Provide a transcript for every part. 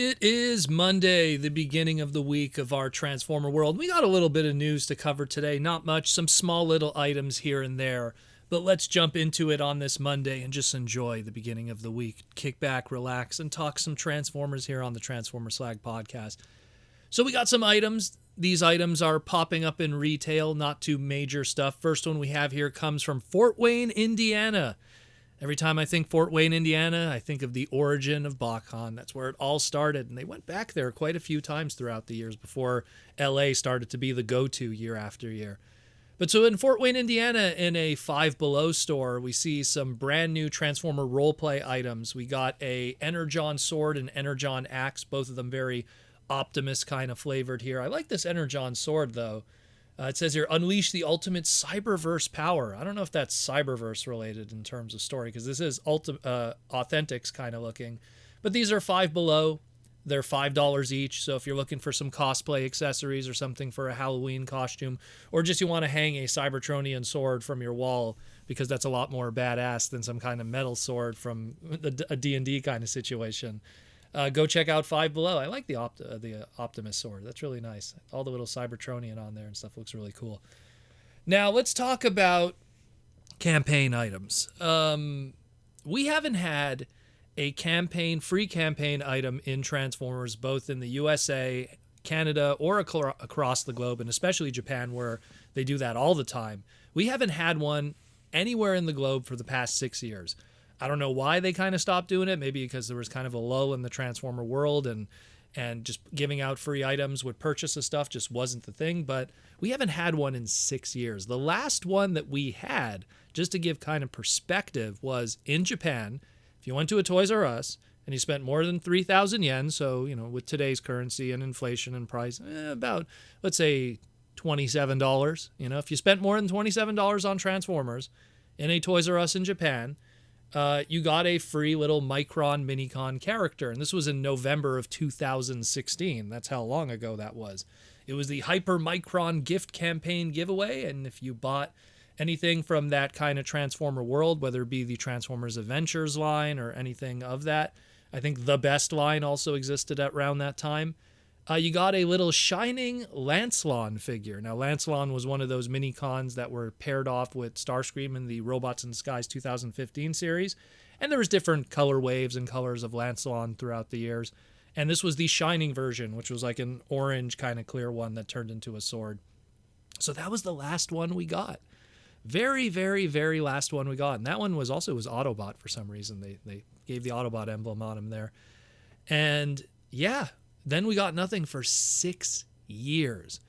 It is Monday, the beginning of the week of our Transformer world. We got a little bit of news to cover today, not much, some small little items here and there. But let's jump into it on this Monday and just enjoy the beginning of the week. Kick back, relax, and talk some Transformers here on the Transformer Slag podcast. So we got some items. These items are popping up in retail, not too major stuff. First one we have here comes from Fort Wayne, Indiana. Every time I think Fort Wayne, Indiana, I think of the origin of Bakugan. That's where it all started, and they went back there quite a few times throughout the years before LA started to be the go-to year after year. But so in Fort Wayne, Indiana, in a Five Below store, we see some brand new Transformer roleplay items. We got a Energon sword and Energon axe, both of them very Optimus kind of flavored here. I like this Energon sword, though. It says here, unleash the ultimate Cyberverse power. I don't know if that's Cyberverse related in terms of story, because this is Authentics kind of looking. But these are Five Below. They're $5 each, so if you're looking for some cosplay accessories or something for a Halloween costume, or just you want to hang a Cybertronian sword from your wall, because that's a lot more badass than some kind of metal sword from a D&D kind of situation, go check out Five Below. I like the Optimus sword. That's really nice. All the little Cybertronian on there and stuff looks really cool. Now, let's talk about campaign items. We haven't had a free campaign item in Transformers, both in the USA, Canada, or across the globe, and especially Japan, where they do that all the time. We haven't had one anywhere in the globe for the past 6 years. I don't know why they kind of stopped doing it. Maybe because there was kind of a lull in the Transformer world, and just giving out free items with purchase of stuff just wasn't the thing. But we haven't had one in 6 years. The last one that we had, just to give kind of perspective, was in Japan. If you went to a Toys R Us and you spent more than 3,000 yen, so, with today's currency and inflation and price, about, let's say, $27. If you spent more than $27 on Transformers in a Toys R Us in Japan, you got a free little Micron Minicon character. And this was in November of 2016. That's how long ago that was. It was the Hyper Micron gift campaign giveaway. And if you bought anything from that kind of Transformer world, whether it be the Transformers Adventures line or anything of that, I think the best line also existed at around that time. You got a little shining Lancelot figure. Now, Lancelot was one of those mini-cons that were paired off with Starscream in the Robots in Disguise 2015 series. And there was different color waves and colors of Lancelot throughout the years. And this was the shining version, which was like an orange kind of clear one that turned into a sword. So that was the last one we got. Very, very, very last one we got. And that one was Autobot for some reason. They gave the Autobot emblem on him there. And yeah, then we got nothing for 6 years.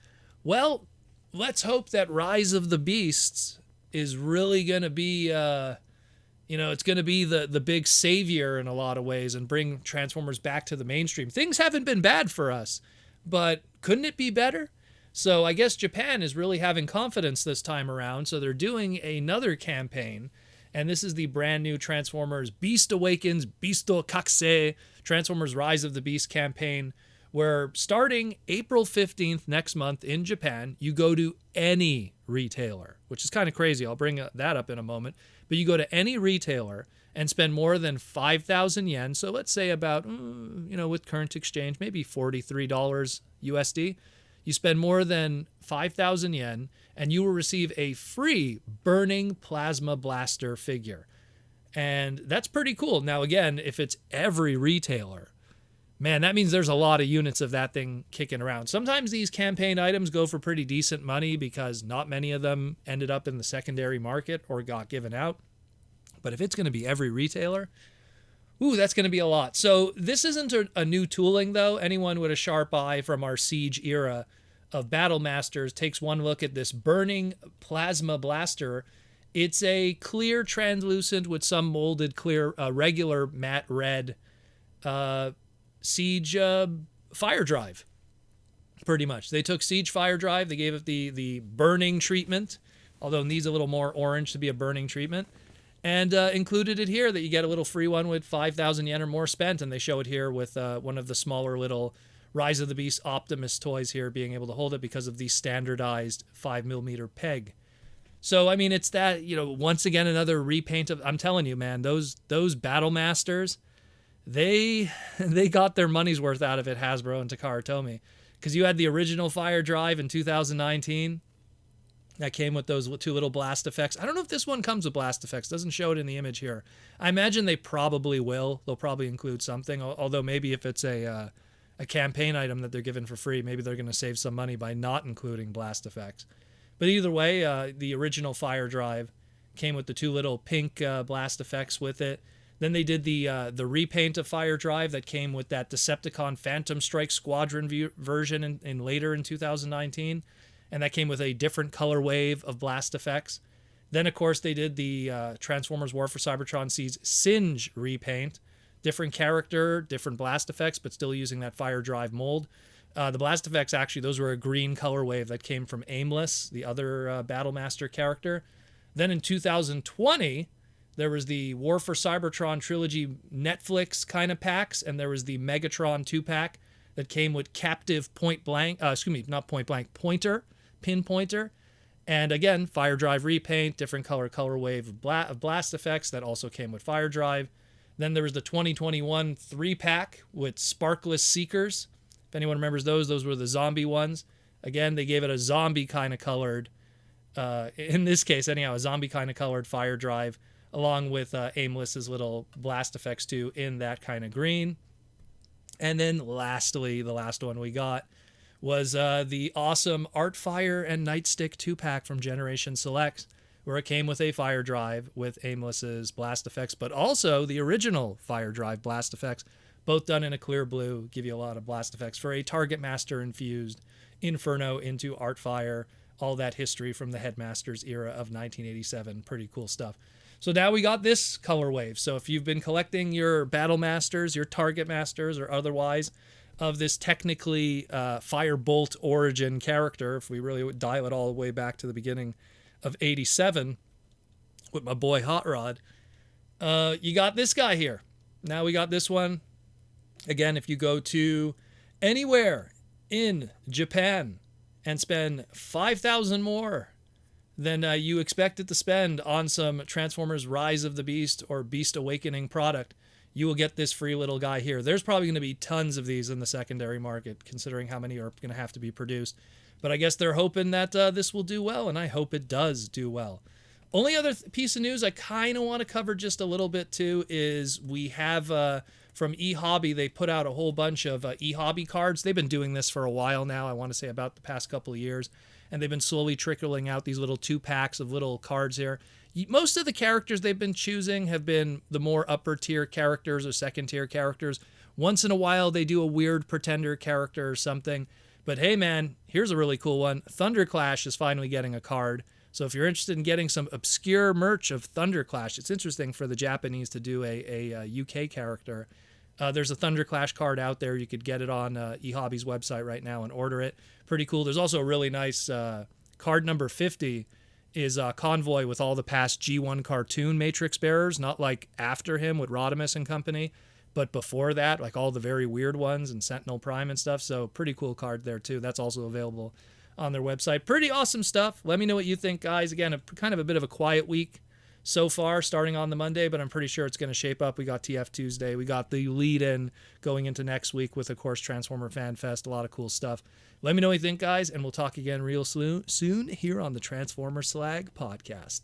Well, let's hope that Rise of the Beasts is really going to be, it's going to be the big savior in a lot of ways and bring Transformers back to the mainstream. Things haven't been bad for us, but couldn't it be better? So I guess Japan is really having confidence this time around, so they're doing another campaign, and this is the brand new Transformers Beast Awakens, Beasto Kakse, Transformers Rise of the Beast campaign, where starting April 15th next month in Japan, you go to any retailer, which is kind of crazy. I'll bring that up in a moment. But you go to any retailer and spend more than 5,000 yen, so let's say about, with current exchange, maybe $43 USD. You spend more than 5,000 yen, and you will receive a free Burning Plasma Blaster figure. And that's pretty cool. Now, again, if it's every retailer, man, that means there's a lot of units of that thing kicking around. Sometimes these campaign items go for pretty decent money because not many of them ended up in the secondary market or got given out. But if it's going to be every retailer, that's going to be a lot. So this isn't a new tooling, though. Anyone with a sharp eye from our Siege era of Battlemasters takes one look at this Burning Plasma Blaster. It's a clear translucent with some molded clear, regular matte red Siege Firedrive, pretty much. They took Siege Firedrive, they gave it the burning treatment, although it needs a little more orange to be a burning treatment, and included it here that you get a little free one with 5,000 yen or more spent, and they show it here with one of the smaller little Rise of the Beast Optimus toys here being able to hold it because of the standardized 5mm peg. So, I mean, it's that, once again, another repaint of, I'm telling you, man, those Battlemasters, they they got their money's worth out of it, Hasbro and Takara-Tomy, because you had the original Firedrive in 2019 that came with those two little blast effects. I don't know if this one comes with blast effects. Doesn't show it in the image here. I imagine they probably will. They'll probably include something, although maybe if it's a campaign item that they're given for free, maybe they're going to save some money by not including blast effects. But either way, the original Firedrive came with the two little pink blast effects with it. Then they did the repaint of Firedrive that came with that Decepticon Phantom Strike Squadron version in later in 2019, and that came with a different color wave of blast effects. Then, of course, they did the Transformers War for Cybertron Seas Singe repaint. Different character, different blast effects, but still using that Firedrive mold. The blast effects, actually, those were a green color wave that came from Aimless, the other Battlemaster character. Then in 2020, there was the War for Cybertron trilogy Netflix kind of packs, and there was the Megatron 2-pack that came with captive pointer, pinpointer, and again, Firedrive repaint, different color wave of blast effects that also came with Firedrive. Then there was the 2021 3-pack with Sparkless Seekers. If anyone remembers those were the zombie ones. Again, they gave it a zombie kind of colored, in this case anyhow, a zombie kind of colored Firedrive, along with Aimless's little blast effects too in that kind of green. And then lastly, the last one we got was the awesome Artfire and Nightstick 2-pack from Generation Selects, where it came with a Firedrive with Aimless's blast effects, but also the original Firedrive blast effects, both done in a clear blue, give you a lot of blast effects for a Target Master infused Inferno into Artfire, all that history from the Headmasters era of 1987. Pretty cool stuff. So now we got this color wave. So if you've been collecting your Battlemasters, your Target Masters, or otherwise of this technically Firebolt origin character, if we really would dial it all the way back to the beginning of 87 with my boy Hot Rod, you got this guy here. Now we got this one. Again, if you go to anywhere in Japan and spend 5,000 more than you expected to spend on some Transformers Rise of the Beast or Beast Awakening product, you will get this free little guy here. There's probably going to be tons of these in the secondary market, considering how many are going to have to be produced. But I guess they're hoping that this will do well, and I hope it does do well. Only other piece of news I kind of want to cover just a little bit too is we have from Ehobby, they put out a whole bunch of Ehobby cards. They've been doing this for a while now, I want to say about the past couple of years, and they've been slowly trickling out these little 2-packs of little cards here. Most of the characters they've been choosing have been the more upper tier characters or second tier characters. Once in a while they do a weird pretender character or something. But hey man, here's a really cool one. Thunderclash is finally getting a card. So if you're interested in getting some obscure merch of Thunderclash, it's interesting for the Japanese to do a UK character. There's a Thunderclash card out there. You could get it on Ehobby's website right now and order it. Pretty cool. There's also a really nice card number 50 is Convoy with all the past G1 cartoon Matrix bearers, not like after him with Rodimus and company, but before that, like all the very weird ones and Sentinel Prime and stuff. So pretty cool card there too. That's also available on their website. Pretty awesome stuff. Let me know what you think, guys. Again, kind of a bit of a quiet week so far, starting on the Monday, but I'm pretty sure it's going to shape up. We got TF Tuesday. We got the lead-in going into next week with, of course, Transformer Fan Fest. A lot of cool stuff. Let me know what you think, guys, and we'll talk again real soon here on the Transformer Slag podcast.